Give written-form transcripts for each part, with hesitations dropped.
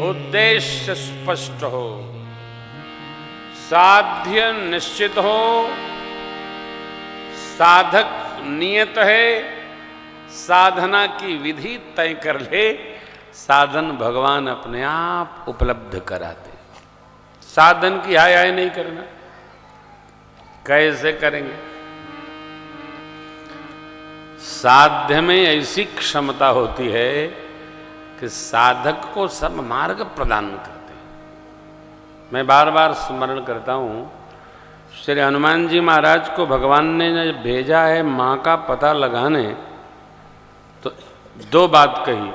उद्देश्य स्पष्ट हो, साध्य निश्चित हो, साधक नियत है, साधना की विधि तय कर ले, साधन भगवान अपने आप उपलब्ध कराते। साधन की हाय हाय नहीं करना। कैसे करेंगे? साध्य में ऐसी क्षमता होती है कि साधक को सब मार्ग प्रदान करते हैं। मैं बार बार स्मरण करता हूं, श्री हनुमान जी महाराज को भगवान ने जब भेजा है मां का पता लगाने, तो दो बात कही,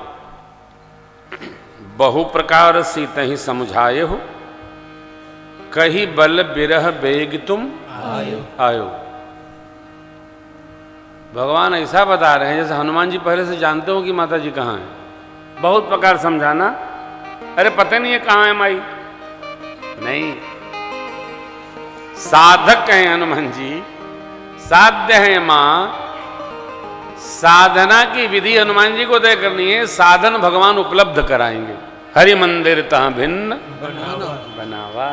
बहु प्रकार सीतहि समझाए हो, कही बल बिरह बेग तुम आयो। भगवान ऐसा बता रहे हैं जैसे हनुमान जी पहले से जानते हो कि माता जी कहाँ हैं। बहुत प्रकार समझाना, अरे पता नहीं है कहाँ है माई। नहीं, साधक हैं हनुमान जी, साध्य है मां, साधना की विधि हनुमान जी को तय करनी है, साधन भगवान उपलब्ध कराएंगे। हरि मंदिर तहाँ भिन्न बनावा।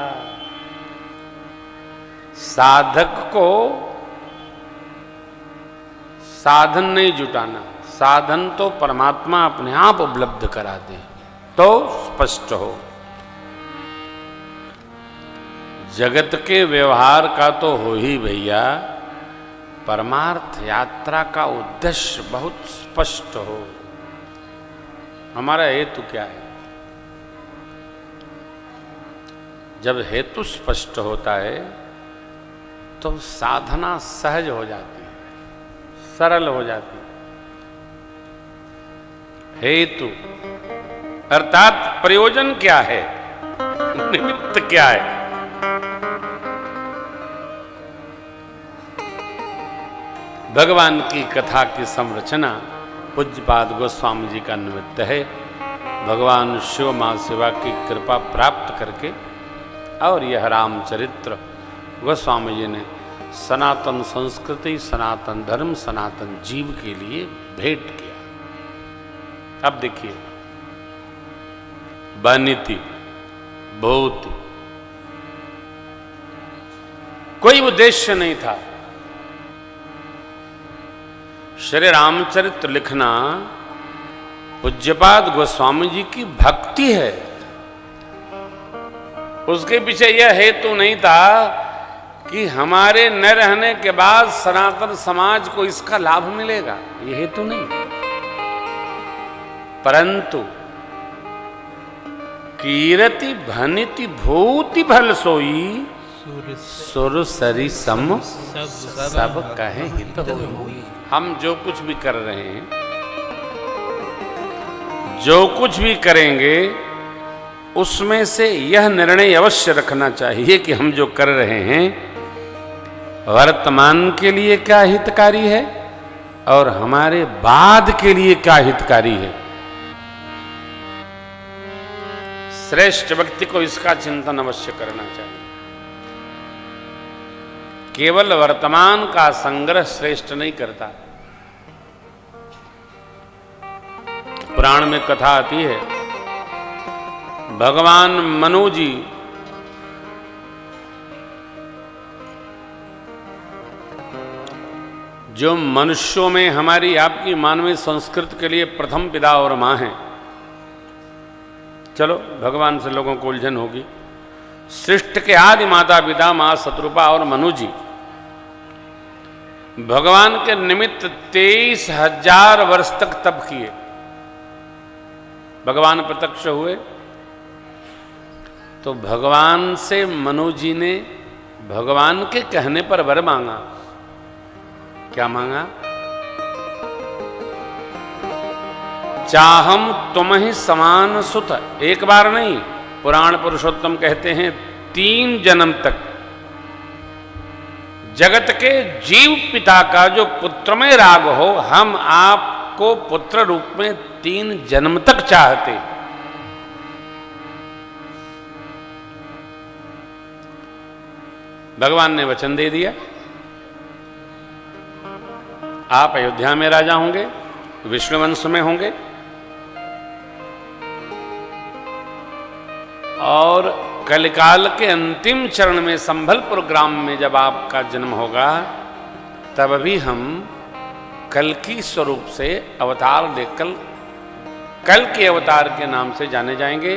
साधक को साधन नहीं जुटाना, साधन तो परमात्मा अपने आप उपलब्ध करा दे तो स्पष्ट हो। जगत के व्यवहार का तो हो ही भैया, परमार्थ यात्रा का उद्देश्य बहुत स्पष्ट हो। हमारा हेतु क्या है? जब हेतु स्पष्ट होता है तो साधना सहज हो जाती है, सरल हो जाती है। हेतु अर्थात प्रयोजन क्या है, निमित्त क्या है? भगवान की कथा की संरचना पूज्यपाद गोस्वामी जी का निमित्त है। भगवान शिव मां शिवा की कृपा प्राप्त करके और यह रामचरित्र गोस्वामी जी ने सनातन संस्कृति, सनातन धर्म, सनातन जीव के लिए भेंट किया। अब देखिए, बनिति भूति, कोई उद्देश्य नहीं था। श्री रामचरित्र लिखना पूज्यपाद गोस्वामी जी की भक्ति है। उसके पीछे यह हेतु नहीं था कि हमारे न रहने के बाद सनातन समाज को इसका लाभ मिलेगा, यह हेतु नहीं। परंतु कीरति भनिति भूति भल सोई, सुर सरी सम सब कहे हित होई। हम जो कुछ भी कर रहे हैं, जो कुछ भी करेंगे, उसमें से यह निर्णय अवश्य रखना चाहिए कि हम जो कर रहे हैं वर्तमान के लिए क्या हितकारी है और हमारे बाद के लिए क्या हितकारी है। श्रेष्ठ व्यक्ति को इसका चिंतन अवश्य करना चाहिए। केवल वर्तमान का संग्रह श्रेष्ठ नहीं करता। पुराण में कथा आती है, भगवान मनु जी जो मनुष्यों में हमारी आपकी मानवीय संस्कृति के लिए प्रथम पिता और मां हैं। चलो भगवान से लोगों को उलझन होगी। सृष्टि के आदि माता पिता मां शत्रुपा और मनु जी भगवान के निमित्त 23,000 वर्ष तक तप किए। भगवान प्रत्यक्ष हुए तो भगवान से मनु जी ने भगवान के कहने पर वर मांगा। क्या मांगा? चाहम तुम ही समान सुत। एक बार नहीं, पुराण पुरुषोत्तम कहते हैं 3 जन्म तक जगत के जीव पिता का जो पुत्र में राग हो, हम आपको पुत्र रूप में 3 जन्म तक चाहते। भगवान ने वचन दे दिया, आप अयोध्या में राजा होंगे, विष्णु वंश में होंगे। और कलिकाल के अंतिम चरण में संभलपुर ग्राम में जब आपका जन्म होगा, तब भी हम कल्कि स्वरूप से अवतार लेकर कल के अवतार के नाम से जाने जाएंगे।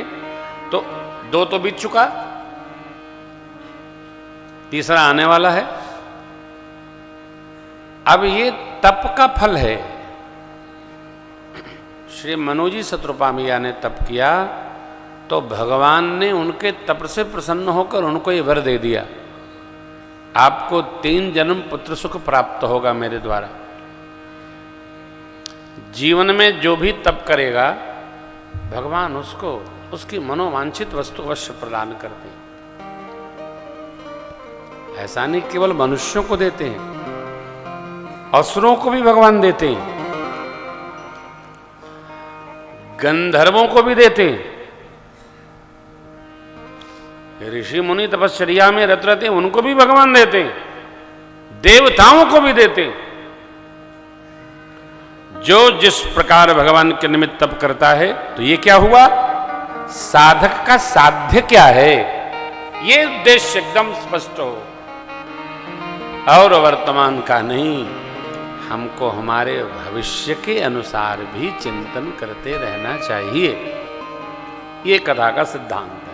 तो 2 तो बीत चुका, तीसरा आने वाला है। अब ये तप का फल है। श्री मनोजी शत्रुपामिया ने तप किया तो भगवान ने उनके तप से प्रसन्न होकर उनको ये वर दे दिया, आपको 3 जन्म पुत्र सुख प्राप्त होगा मेरे द्वारा। जीवन में जो भी तप करेगा भगवान उसको उसकी मनोवांछित वस्तु अवश्य प्रदान करते हैं। ऐसा नहीं केवल मनुष्यों को देते हैं, असुरों को भी भगवान देते हैं, गंधर्वों को भी देते हैं। ऋषि मुनि तपश्चर्या में रत रहते हैं, उनको भी भगवान देते हैं, देवताओं को भी देते हैं। जो जिस प्रकार भगवान के निमित्त तप करता है, तो ये क्या हुआ, साधक का साध्य क्या है, ये उद्देश्य एकदम स्पष्ट हो, और वर्तमान का नहीं। हमको हमारे भविष्य के अनुसार भी चिंतन करते रहना चाहिए। ये कथा का सिद्धांत है।